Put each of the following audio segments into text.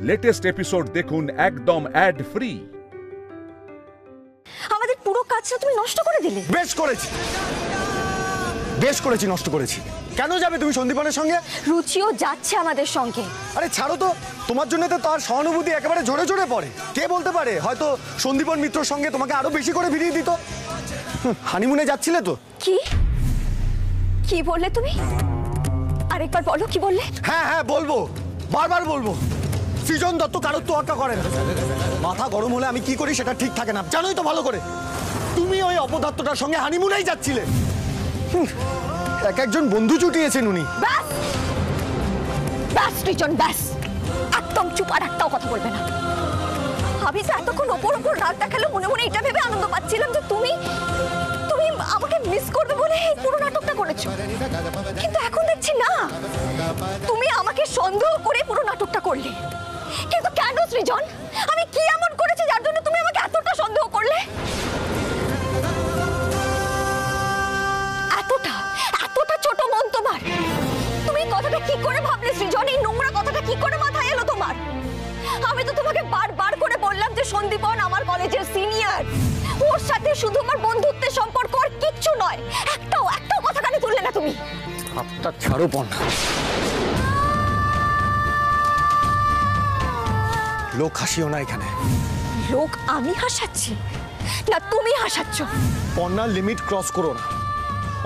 Latest episode দেখুন একদম add free. আমাদের পুরো কাজটা তুমি নষ্ট করে দিলে। বেশ করেছি নষ্ট করেছি। কেন যাবে তুমি সন্দীপনের সঙ্গে? রুচিও যাচ্ছে আমাদের সঙ্গে। আরে ছাড়ো তো, তোমার জন্য তো তার সহানুভূতি একেবারে জোরে জোরে পড়ে। কে বলতে পারে, হয়তো সন্দীপন মিত্রর সঙ্গে তোমাকে আরো বেশি করে ভিড়িয়ে দিত। হানিমুনে যাচ্ছিলে তো। কি কি বললে তুমি? আরেকবার বলো, কি বললে? হ্যাঁ হ্যাঁ বলবো, বারবার বলবো। সৃজন দত্ত কারোর তোয়াক্কা করে না। মাথা গরম হলে আমি কি করি সেটা ঠিক থাকে না, জানোই তো ভালো করে। তুমি ওই অপদার্থটার সঙ্গে হানিমুনেই যাচ্ছিলে। এক একজন বন্ধু জুটিয়েছেন উনি। ব্যাস ব্যাস সৃজন, ব্যাস, একদম চুপ, আর একটাও কথা বলবে না। আমি তো এতক্ষণ ওপর ওপর রাত দেখালো মনে মনে এটা ভেবে আনন্দ পাচ্ছিলাম যে তুমি তুমি আমাকে মিস করবে বলে এই পুরো নাটকটা করেছো, কিন্তু এখন দেখছি না, তুমি আমাকে সন্দেহ করে পুরো নাটকটা করলে। কিন্তু কেন সৃজন? আমি কি এমন করেছি যার জন্য তুমি আমাকে এতটা সন্দেহ করলে? এতটা ছোট মন তোমার? তুমি কথাটা কি করে ভাবলে সৃজন? এই নোংরা কথাটা কি করে মাথায় এলো তোমার? আমি তো তোমাকে বারবার করে বললাম যে সন্দীপন আমার কলেজের সিনিয়র, ওর সাথে শুধু আমার বন্ধুত্বের সম্পর্ক, আর কিচ্ছু নয়। একটাও কথা কানে তুললে না তুমি। হাতটা ছাড়ো পর্ণা। লোক হাসিও না এখানে। লোক আমি হাসাচ্ছি না তুমি হাসাচ্ছ? পর্ণার লিমিট ক্রস করো না।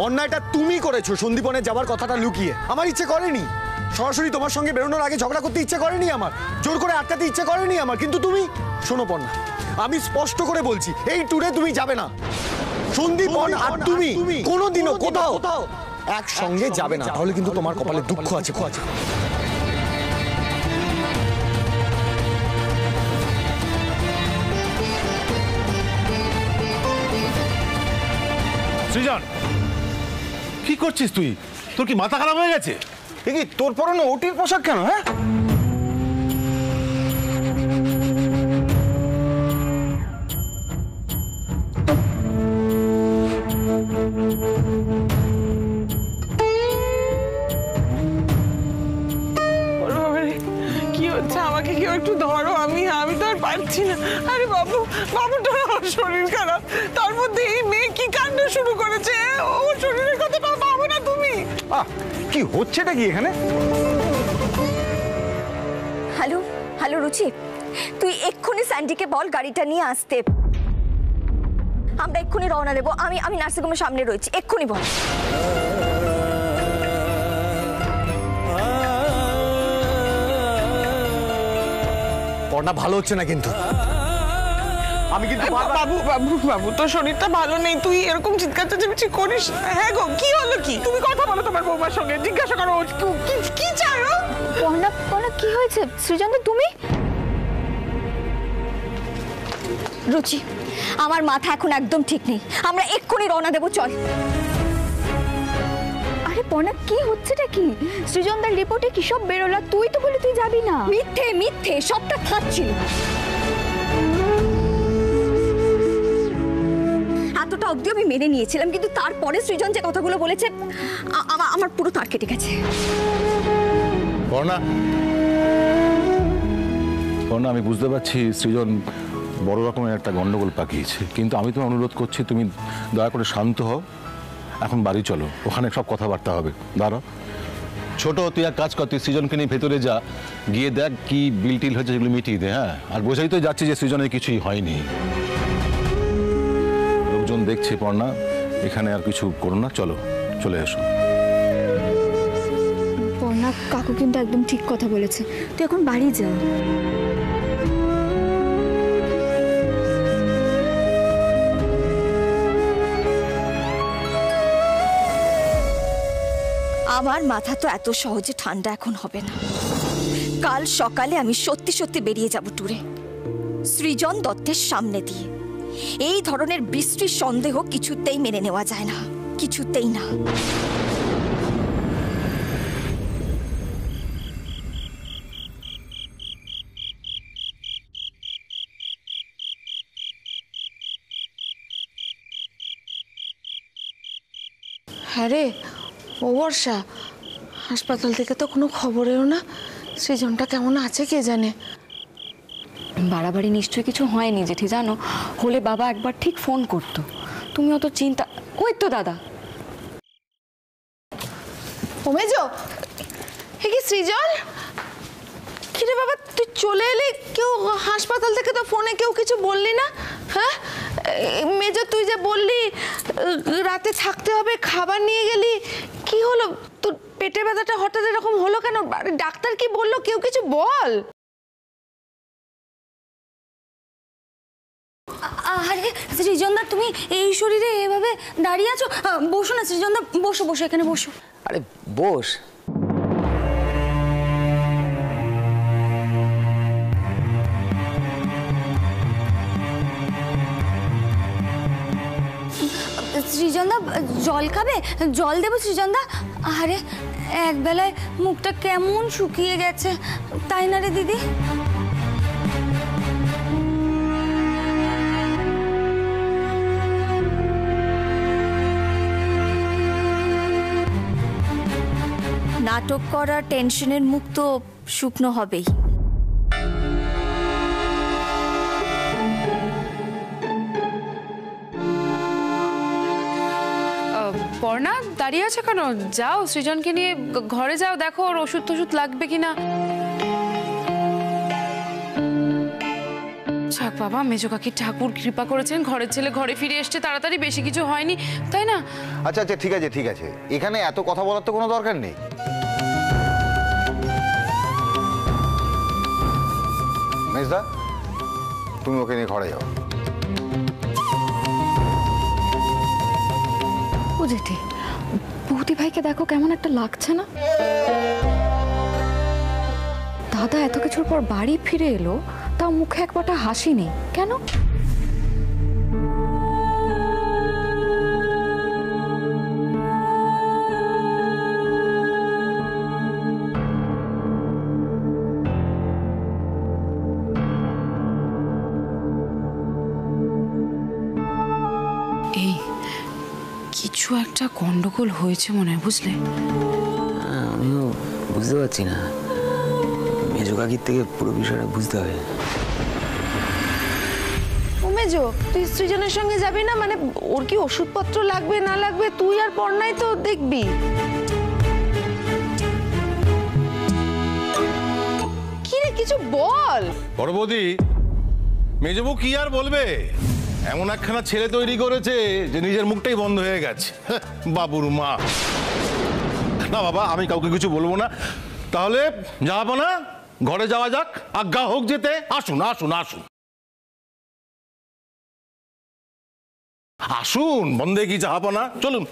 অন্যায়টা তুমি করেছো সন্দীপনে যাবার কথাটা লুকিয়ে। আমার ইচ্ছে করেনি, সরাসরি তোমার সঙ্গে বেরোনোর আগে ঝগড়া করতে ইচ্ছে করেনি আমার, জোর করে আটকাতে ইচ্ছে করেনি আমার। কিন্তু তুমি শোনো পর্ণা, আমি স্পষ্ট করে বলছি, এই ট্যুরে তুমি যাবে না। সন্দীপন আর তুমি কোনোদিনও কোথাও একসঙ্গে যাবে না, তাহলে কিন্তু তোমার কপালে দুঃখ আছে। সৃজন, কি করছিস তুই? তোর কি মাথা খারাপ হয়ে গেছে? কি তোর পরনে ওটির পোশাক কেন? হ্যাঁ, কি হচ্ছে? আমাকে কেউ একটু ধরো, আমি তো আর পারছি না। আরে বাবুটার শরীর খারাপ, তার মধ্যে এই মেয়ে কি কাণ্ড শুরু করেছে। ওর শরীরের কথা ভাবো না তুমি। কি হচ্ছেটা কি এখানে? হ্যালো রুচি, তুই এক্ষুনি স্যান্ডিকে বল গাড়িটা নিয়ে আসতে। আমরা এক্ষুনি রওনা দেবো। আমি নার্সিংহোমের সামনে রয়েছি, এক্ষুনি বল। পর্ণা ভালো হচ্ছে না কিন্তু। আমি কিন্তু বাবু তোর শরীরটা ভালো নেই, তুই এরকম চিৎকার চেঁচামেচি করিস। হ্যাঁ গো, কি হলো? কি তুমি কথা বলো তোমার বৌমার সঙ্গে, জিজ্ঞাসা করো কি চাই। পর্ণা কি হয়েছে? সৃজন তুমি? রুচি, আমার মাথা এখন একদম ঠিক নেই, আমরা এক্ষুনি রওনা দেবো, চল। আরে পর্ণা কি হচ্ছেটা কি? সৃজনদার রিপোর্টে কি সব বেরোলো? তুই তো বলি তুই যাবি না। মিথ্যে সবটা থাকছিল। এতটা অবধি আমি মেনে নিয়েছিলাম, কিন্তু তারপরে সৃজন যে কথাগুলো বলেছে আমার পুরো তার কেটে গেছে। পর্ণা, আমি বুঝতে পারছি সৃজন বড় রকমের একটা গন্ডগোল পাকিয়েছে, কিন্তু আমি তোমায় অনুরোধ করছি তুমি দয়া করে শান্ত হও। এখন বাড়ি চলো, ওখানে সব কথাবার্তা হবে। দাঁড়াও ছোট, তুই এক কাজ কর, তুই সৃজনকে নিয়ে ভেতরে যা, গিয়ে দেখ কি বিল টিল হয়েছে, যেগুলো মিটিয়ে দে। হ্যাঁ, আর বোঝাই তো যাচ্ছে যে সৃজনের কিছুই হয়নি। লোকজন দেখছে পর্ণা, এখানে আর কিছু করো না, চলে এসো। পর্ণা কাকু কিন্তু একদম ঠিক কথা বলেছে, তুই এখন বাড়ি যা। আমার মাথা তো এত সহজে ঠান্ডা এখন হবে না। কাল সকালে আমি সত্যি বেরিয়ে যাব ট্যুরে, সৃজন দত্তের সামনে দিয়ে। এই ধরনের বৃষ্টির সন্দেহ কিছুতেই মেনে নেওয়া যায় না, কিছুতেই না। হ্যাঁ রে, ও বর্ষা, হাসপাতাল থেকে তো কোনো খবর এলো না। সৃজনটা কেমন আছে কে জানে। বাড়াবাড়ি নিশ্চয়ই কিছু হয়নি জেঠি, জানো, হলে বাবা একবার ঠিক ফোন করতো। তুমি অত চিন্তা, ওই তো দাদা। ও মেজো, হে কি সৃজন? কিরে বাবা, তুই চলে এলি? কেউ হাসপাতাল থেকে তো ফোনে কেউ কিছু বললি না? হ্যাঁ মেজো, তুই যে বললি রাতে থাকতে হবে, খাবার নিয়ে গেলি, কি হলো তোর? পেটে ব্যথাটা হঠাৎ এরকম হলো কেন? ডাক্তার কি বললো? কেউ কিছু বল। আরে সৃজনদা, তুমি এই শরীরে এভাবে দাঁড়িয়ে আছো? বসো না সৃজনদা, বসো বসো, এখানে বসো। আরে বস। সৃজনদা, জল খাবে? জল দেবো সৃজনদা? আরে একবেলায় মুখটা কেমন শুকিয়ে গেছে, তাই না রে দিদি? নাটক করা টেনশনের মুখ তো শুকনো হবেই। পর্ণা দাঁড়িয়ে আছে কেন? যাও সৃজনকে নিয়ে ঘরে যাও, দেখো ওর ওষুধ টষুধ লাগবে কিনা। যাক বাবা, মেজো কাকি ঠাকুর কৃপা করেছেন, ঘরের ছেলে ঘরে ফিরে এসছে তাড়াতাড়ি, বেশি কিছু হয়নি, তাই না? আচ্ছা আচ্ছা, ঠিক আছে ঠিক আছে, এখানে এত কথা বলার তো কোনো দরকার নেই। মেজদা, তুমি ওকে নিয়ে ঘরে যাও। ও জেঠি, বৌদি ভাইকে দেখো কেমন একটা লাগছে না? দাদা এত কিছুর পর বাড়ি ফিরে এলো, তাও মুখে একবারটা হাসি নেই কেন? এই কিছু একটা গন্ডগোল হয়েছে মনে হয়, বুঝলে? আমিও বুঝতে পারছি না, মেজো কাকির থেকে পুরো বিষয়টা বুঝতে হবে। ও মেজো, তুই সৃজনের সঙ্গে যাবি না? মানে ওর কি ওষুধপত্র লাগবে না লাগবে, তুই আর পর্ণাই তো দেখবি। কি রে, কিছু বল। বড় বৌদি, মেজবু কি আর বলবে? এমন একখানা ছেলে তৈরি করেছে যে নিজের মুখটাই বন্ধ হয়ে গেছে। বাবুর মা। না বাবা, আমি কাউকে কিছু বলবো না। তাহলে যাবো না, ঘরে যাওয়া যাক, আজ্ঞা হোক যেতে। আসুন আসুন আসুন আসুন, বন্ধে কি যাবো না? চলুন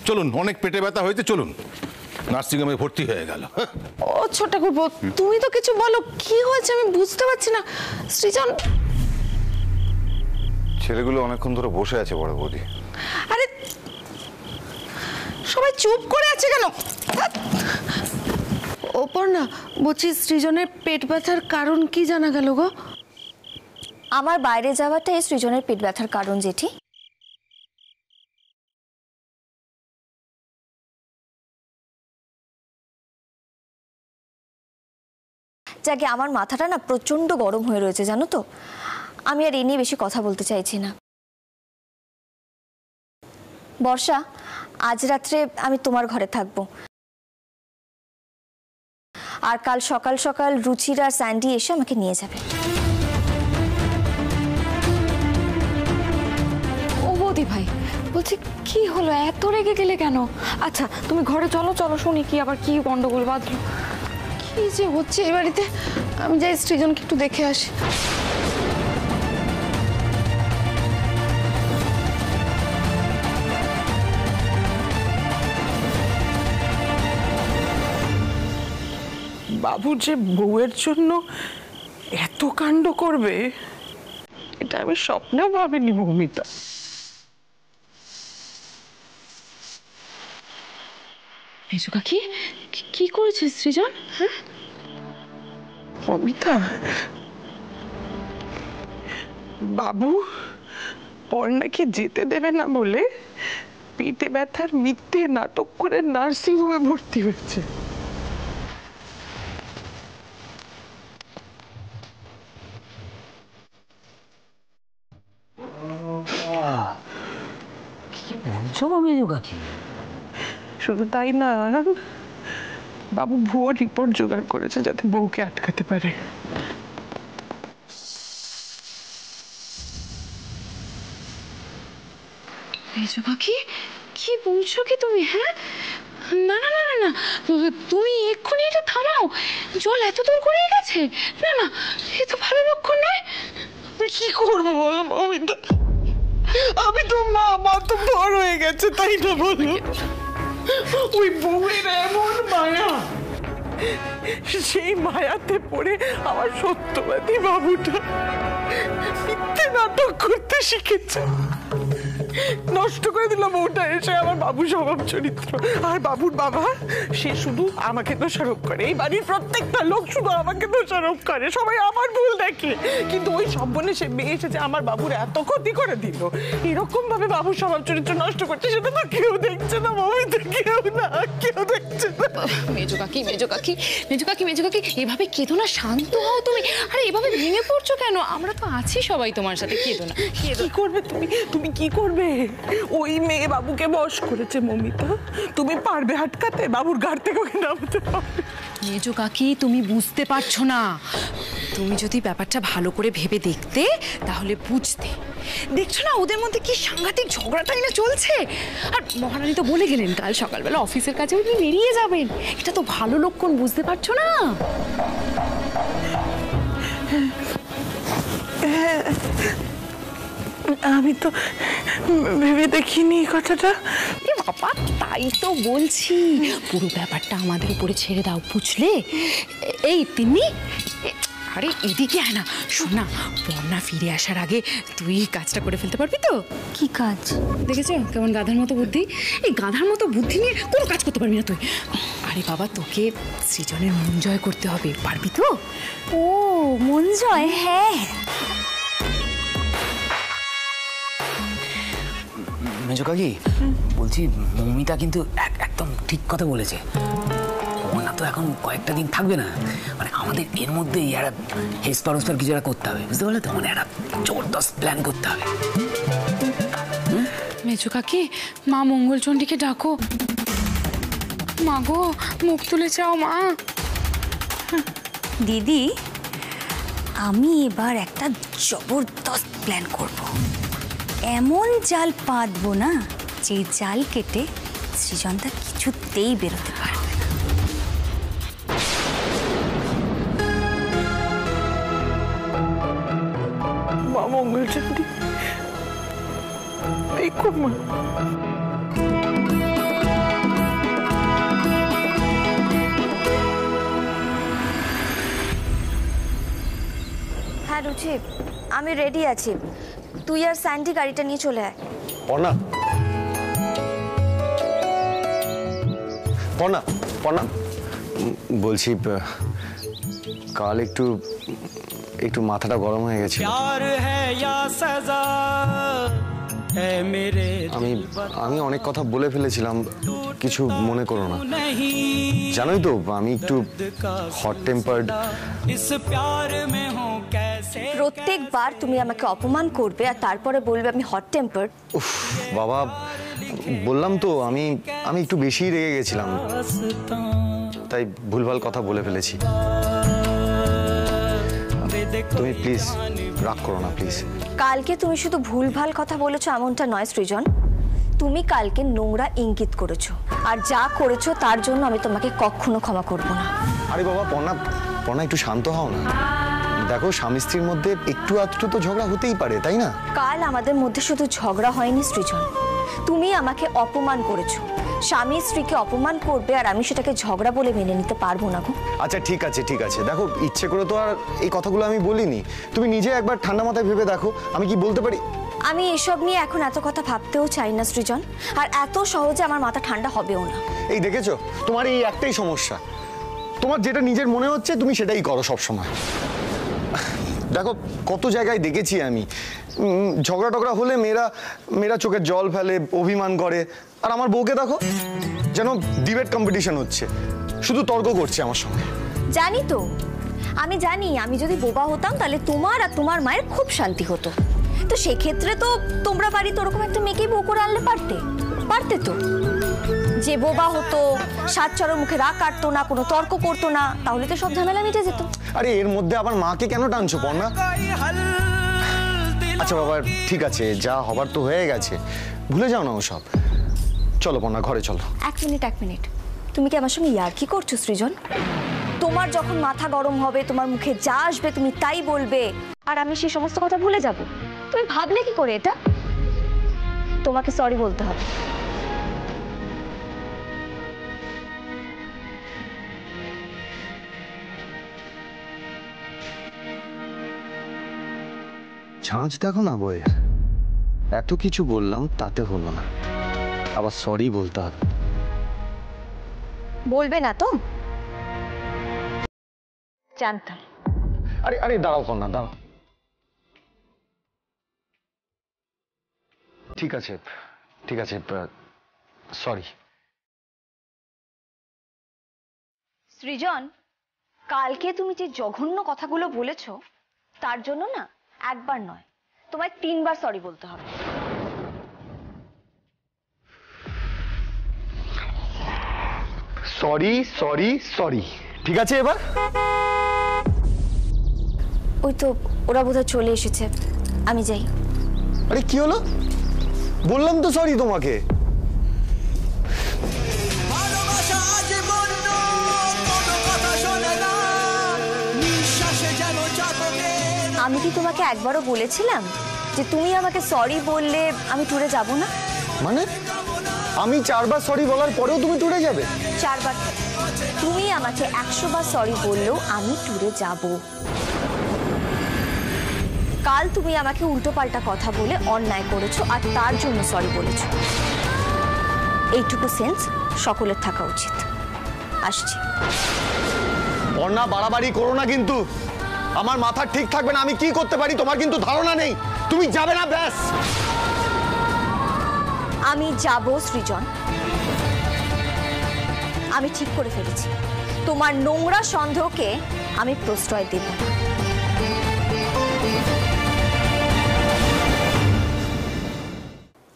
চলুন, অনেক পেটে ব্যথা হয়েছে, চলুন। নার্সিংহোমে ভর্তি হয়ে গেল। ও ছোট করবো, তুমি তো কিছু বলো, কি হয়েছে আমি বুঝতে পারছি না। সৃজন, ছেলেগুলো অনেকক্ষণ ধরে বসে আছে বড় বৌদি। আরে সবাই চুপ করে আছে কেন? ওপর না, বলছি সৃজনের পেট ব্যথার কারণ কি জানা গেল গো? আমার বাইরে যাওয়াটাই সৃজনের পেট ব্যথার কারণ জেঠি। যাকে আমার মাথাটা না প্রচন্ড গরম হয়ে রয়েছে, জানো তো। আমি আর এ নিয়ে বেশি কথা বলতে চাইছি না। বর্ষা, আজ রাত্রে আমি তোমার ঘরে থাকবো, আর কাল সকাল সকাল রুচির আর স্যান্ডি এসে আমাকে নিয়ে যাবে। ও বৌদি ভাই, বলছি কি হলো, এত রেগে গেলে কেন? আচ্ছা তুমি ঘরে চলো, চলো শুনি কি আবার কি গন্ডগোল বাঁধলো। কি যে হচ্ছে এই বাড়িতে, আমি যাই সৃজনকে একটু দেখে আসি। বাবু যে বউয়ের জন্য এত কাণ্ড করবে, এটা আমি স্বপ্নেও ভাবিনি মৌমিতা। মেজো কাকি, কি করেছিস সৃজন? হ্যাঁ মৌমিতা, বাবু পর্ণাকে যেতে দেবে না বলে পেটে ব্যথার মিথ্যে নাটক করে নার্সিংহোমে ভর্তি হয়েছে। বলছো মেজো কাকি? শুধু তাই না, বাবু ভুয়ো রিপোর্ট জোগাড় করেছে যাতে বউকে আটকাতে পারে। মেজো কাকি, কি বলছো কি তুমি? হ্যাঁ, না না না না না, তুমি এক্ষুনি এটা থামাও। জল এত দূর গড়িয়ে গেছে? না না, এ তো ভালো লক্ষণ নয়। কি করবো বলো মমিতা, আমি তো মা তো বড় হয়ে গেছে, তাই না বলো? ওই বউয়ের এমন মায়া, সেই মায়াতে পড়ে আমার সত্যবাদী বাবুটা মিথ্যে নাটক করতে শিখেছে। নষ্ট করে দিল বউটা এসে আমার বাবু স্বভাব চরিত্র। আর বাবুর বাবা, সে শুধু আমাকে দোষারোপ করে, এই বাড়ির প্রত্যেকটা লোক শুধু আমাকে দোষারোপ করে, সবাই আমার ভুল দেখে। কিন্তু ওই সব বনে সে মেয়ে এসেছে আমার বাবুর এত ক্ষতি করে দিল, এরকম ভাবে বাবুর স্বভাব চরিত্র নষ্ট করছে, সেটা তো কেউ দেখছে না মমিতা, কেউ না, কেউ দেখছে না। মেজো কাকি, মেজো কাকি, মেজো কাকি, মেজো কাকি, এভাবে কেঁদো না, শান্ত হও তুমি। আরে এভাবে ভেঙে পড়ছো কেন? আমরা তো আছি সবাই তোমার সাথে, কেঁদো না। কি করবে তুমি? তুমি কি করবে? ওই মেয়ে বাবুকে বশ করেছে মমিতা, তুমি পারবে আটকাতে? বাবুর গাড় থেকে ওকে নামাতে পারবে? মেজো কাকি, তুমি বুঝতে পারছো না। তুমি যদি ব্যাপারটা ভালো করে ভেবে দেখতে তাহলে বুঝতে। দেখছো না ওদের মধ্যে কি সাংঘাতিক ঝগড়াটাই না চলছে। আর মহারানী তো বলে গেলেন কাল সকালবেলা অফিসের কাছে উনি বেরিয়ে যাবেন। এটা তো ভালো লক্ষণ, বুঝতে পারছো না? আমি তো ভেবে দেখিনি কথাটা। এ বাবা, তাই তো বলছি, পুরো ব্যাপারটা আমাদের উপরে ছেড়ে দাও, বুঝলে? এই তিন্নি, আরে এদিকে আয় না। শোন না, বন্যা ফিরে আসার আগে তুই কাজটা করে ফেলতে পারবি তো? কি কাজ? দেখেছো কেমন গাধার মতো বুদ্ধি? এই গাধার মতো বুদ্ধি নিয়ে কোনো কাজ করতে পারবি না তুই। আরে বাবা, তোকে সৃজনের মন জয় করতে হবে, পারবি তো? ও মন জয়, হ্যাঁ। মেজো কাকি, বলছি মমিতা কিন্তু একদম ঠিক কথা বলেছে। ওনা তো এখন কয়েকটা দিন থাকবে না, মানে আমাদের এর মধ্যেই একটা হেসপার ওসপার কিছু একটা করতে হবে, বুঝতে পারলে তো? মানে একটা জবরদস্ত প্ল্যান করতে হবে। মেজো কাকি, মা মঙ্গলচণ্ডীকে ডাকো। মা গো, মুখ তুলে চাও মা। দিদি, আমি এবার একটা জবরদস্ত প্ল্যান করব। এমন জাল পাতবো না যে জাল কেটে সৃজনটা কিছুতেই বেরোতে পারবে না। মা মঙ্গলচণ্ডী, এই খুব হ্যাঁ রুচি, আমি রেডি আছি। তুই আর স্যান্ডি গাড়িটা নিয়ে চলে আয়। পর্ণা, পর্ণা, পর্ণা, বলছি কাল একটু মাথাটা গরম হয়ে গেছে। আমি অনেক কথা বলে ফেলেছিলাম, কিছু মনে করো না। জানোই তো আমি একটু হট টেম্পার্ড। প্রত্যেকবার তুমি আমাকে অপমান করবে আর তারপরে বলবে আমি হট টেম্পার্ড। উফ বাবা, বললাম তো আমি একটু বেশি রেগে গেছিলাম, তাই ভুলভাল কথা বলে ফেলেছি। তুমি প্লিজ রাগ করো না, প্লিজ। কালকে তুমি শুধু ভুলভাল কথা বলেছো এমনটা নয় সৃজন, তুমি কালকে নোংরা ইঙ্গিত করেছো, আর যা করেছো তার জন্য আমি তোমাকে কখনো ক্ষমা করব না। আরে বাবা পর্ণা একটু শান্ত হও না। দেখো, স্বামী স্ত্রীর মধ্যে একটু আধটু তো ঝগড়া হতেই পারে, তাই না? কাল আমাদের মধ্যে শুধু ঝগড়া হয়নি সৃজন, তুমি আমাকে অপমান করেছো। স্বামী স্ত্রীকে অপমান করবে আর আমি সেটাকে ঝগড়া বলে মেনে নিতে পারবো না গো। আচ্ছা ঠিক আছে, দেখো ইচ্ছে করে তো আর এই কথাগুলো আমি বলিনি। তুমি নিজে একবার ঠান্ডা মাথায় ভেবে দেখো আমি কি বলতে পারি। আমি এসব নিয়ে এখন এত কথা ভাবতেও চাই না সৃজন, আর এত সহজে আমার মাথা ঠান্ডা হবেও না। এই দেখেছো, তোমার এই একটাই সমস্যা, তোমার যেটা নিজের মনে হচ্ছে তুমি সেটাই করো সব সময়। দেখো কত জায়গায় দেখেছি আমি, ঝগড়া টগড়া হলে মেয়েরা চোখের জল ফেলে, অভিমান করে। আর আমার বউকে দেখো, যেন ডিবেট কম্পিটিশন হচ্ছে, শুধু তর্ক করছে আমার সঙ্গে। জানি তো, আমি জানি আমি যদি বোবা হতাম তাহলে তোমার আর তোমার মায়ের খুব শান্তি হতো। তো সেক্ষেত্রে তো তোমরা বাড়িতে ওরকম একটা মেয়েকেই বউ করে আনলে পারতে। পারতে তো, যে বোবা হতো, সাত চড়ের মুখে রাগ কাটতো না, কোনো তর্ক করতো না, তাহলে তো সব ঝামেলা মিটে যেত। আরে এর মধ্যে আবার মাকে কেন টানছো পর্ণা? আচ্ছা বাবা ঠিক আছে, যা হবার তো হয়ে গেছে, ভুলে যাও না ওসব। চলো পর্ণা ঘরে চলো। এক মিনিট, তুমি কি আমার সঙ্গে ইয়ার্কি করছো সৃজন? তোমার যখন মাথা গরম হবে, তোমার মুখে যা আসবে তুমি তাই বলবে, আর আমি সেই সমস্ত কথা ভুলে যাব। তুমি ভাবলে কি করে এটা? তোমাকে সরি বলতে হবে। ঝাঁঝ দেখো না বই, এত কিছু বললাম তাতে হলো না, আবার সরি বলতে হবে। বলবে না তো? জানতাম। আরে আরে দাঁড়াও পর্ণা, দাঁড়াও। ঠিক আছে সরি। সৃজন, কালকে তুমি যে জঘন্য কথাগুলো বলেছো তার জন্য না একবার নয়, তোমায় 3 বার সরি বলতে হবে। সরি সরি সরি, ঠিক আছে এবার? ওই তো ওরা বোধহয় চলে এসেছে, আমি যাই। আরে কি হলো? বললাম তো সরি তোমাকে। আমি কি তোমাকে একবারও বলেছিলাম যে তুমি আমাকে সরি বললে আমি ট্যুরে যাব না? মানে আমি 4 বার সরি বলার পরেও তুমি ট্যুরে যাবে? 4 বার? তুমি আমাকে 100 বার সরি বললেও আমি ট্যুরে যাব। কাল তুমি আমাকে উল্টোপাল্টা কথা বলে অন্যায় করেছো, আর তার জন্য সরি বলেছো। এইটুকু সেন্স সকলের থাকা উচিত। আসছি। পর্ণা বাড়াবাড়ি করো না কিন্তু, আমার মাথা ঠিক থাকবে না। আমি কি করতে পারি তোমার কিন্তু ধারণা নেই। তুমি যাবে না ব্যাস। আমি যাব সৃজন, আমি ঠিক করে ফেলেছি। তোমার নোংরা সন্দেহকে আমি প্রশ্রয় দেব না।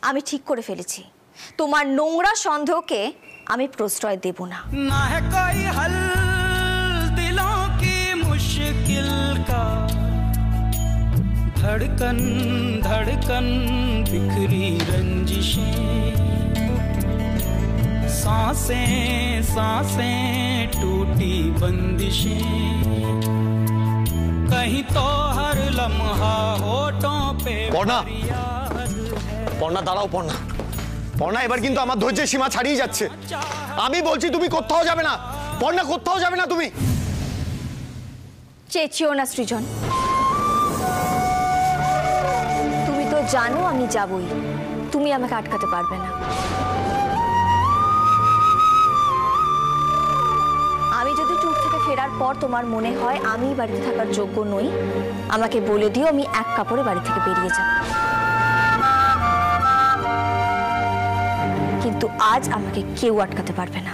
আমি ঠিক করে ফেলেছি, তোমার নোংরা সন্দেহকে আমি প্রশ্রয় দেব না। না है कोई हल दिलों की मुश्किल का, धड़कन धड़कन बिखरी रंजिशें, सांसें सांसें टूटी बंदिशें, कहीं तो हर लम्हा होठों पे পর্ণা, পর্ণা দাঁড়াও। পর্ণা এবার কিন্তু আমার ধৈর্যের সীমা ছাড়িয়ে যাচ্ছে। আমি বলছি তুমি কোথাও যাবে না। পর্ণা কোথাও যাবে না তুমি। চেঁচিও না সৃজন, তুমি তো জানো আমি যাবই, তুমি আমাকে আটকাতে পারবে না। আমি যদি ট্যুর থেকে ফেরার পর তোমার মনে হয় আমি বাড়িতে থাকার যোগ্য নই, আমাকে বলে দিও, আমি এক কাপড়ে বাড়ি থেকে বেরিয়ে যাব। কিন্তু আজ আমাকে কেউ আটকাতে পারবে না।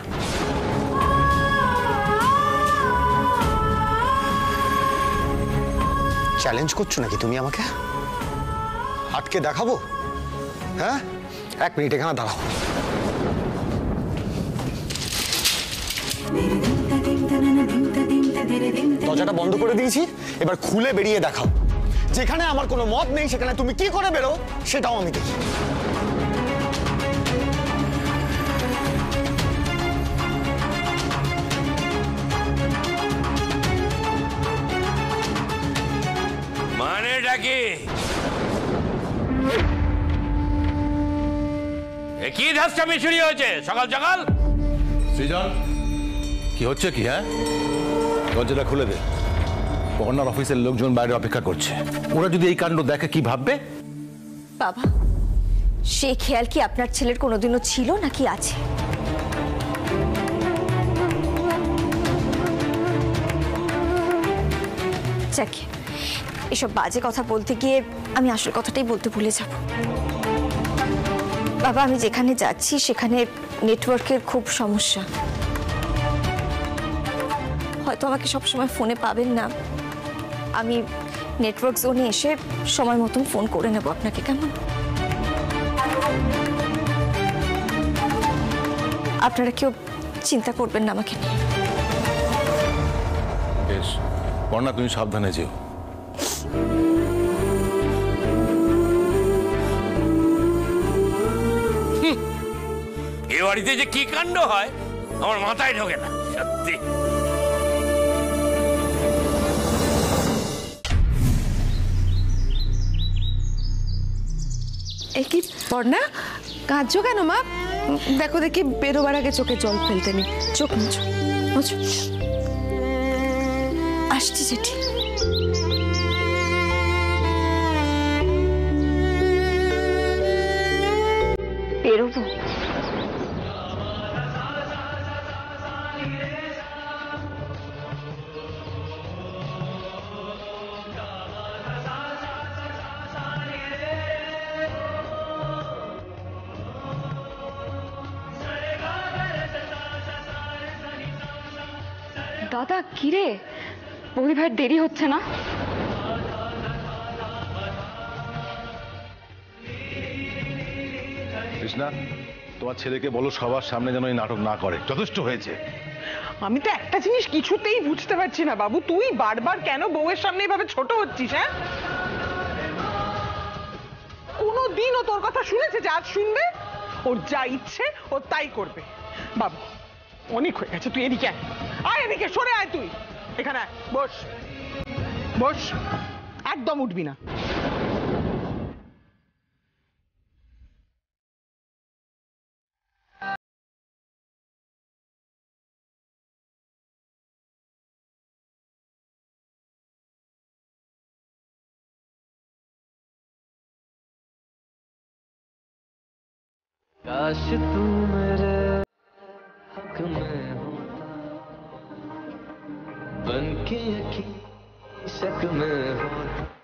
চ্যালেঞ্জ করছো নাকি তুমি আমাকে? আটকে দেখাবো? হ্যাঁ, 1 মিনিট এখানে দাঁড়াও। দরজাটা বন্ধ করে দিয়েছি, এবার খুলে বেরিয়ে দেখাও। যেখানে আমার কোনো মত নেই সেখানে তুমি কি করে বেরো সেটাও আমি দেখি। মানেটা কি? কি ধাসটা মিশুরি হয়েছে সকাল সকাল? সৃজন, কি হচ্ছে কি? হ্যাঁ, দরজাটা খুলে দে। পর্ণার অফিসের লোকজন বাইরে অপেক্ষা করছে। ওরা যদি এই কাণ্ড দেখে কি ভাববে? বাবা, সে খেয়াল কি আপনার ছেলের কোনোদিনও ছিল নাকি আছে? যাক, এসব বাজে কথা বলতে গিয়ে আমি আসল কথাটাই বলতে ভুলে যাব। বাবা, আমি যেখানে যাচ্ছি সেখানে নেটওয়ার্কের খুব সমস্যা। হয়তো আমাকে সবসময় ফোনে পাবেন না, আমি নেটওয়ার্ক জোনে এসে সময় মতন ফোন করে নেব আপনাকে, কেমন? আপনারা কেউ চিন্তা করবেন না আমাকে নিয়ে। বেশ, বর্ণা তুমি সাবধানে যেও। এ বাড়িতে যে কি কাণ্ড হয় আমার মাথায় ঢোকে না সত্যি। এ কি পর্ণা, কাঁদছো কেন মা? দেখো দেখি বেরোবার আগে চোখে জল ফেলতে নেই। চোখ মুছো মুছো। আসছি জেঠি। বেরোবো? দাদা কিরে, বৌদি ভাইয়ের দেরি হচ্ছে না? কৃষ্ণা, তোমার ছেলেকে বলো সবার সামনে যেন এই নাটক না করে, যথেষ্ট হয়েছে। আমি তো একটা জিনিস কিছুতেই বুঝতে পারছি না বাবু, তুই বারবার কেন বউয়ের সামনে এভাবে ছোট হচ্ছিস? হ্যাঁ, কোনোদিন ও তোর কথা শুনেছে যে আজ শুনবে? ওর যা ইচ্ছে ও তাই করবে। বাবু অনেক হয়ে গেছে, তুই এদিকে আয়, এদিকে সরে আয়, তুই এখানে আয়, বস বস, একদম উঠবি না। काश तू मेरे हक में होता, बन के यकीन शक में होता।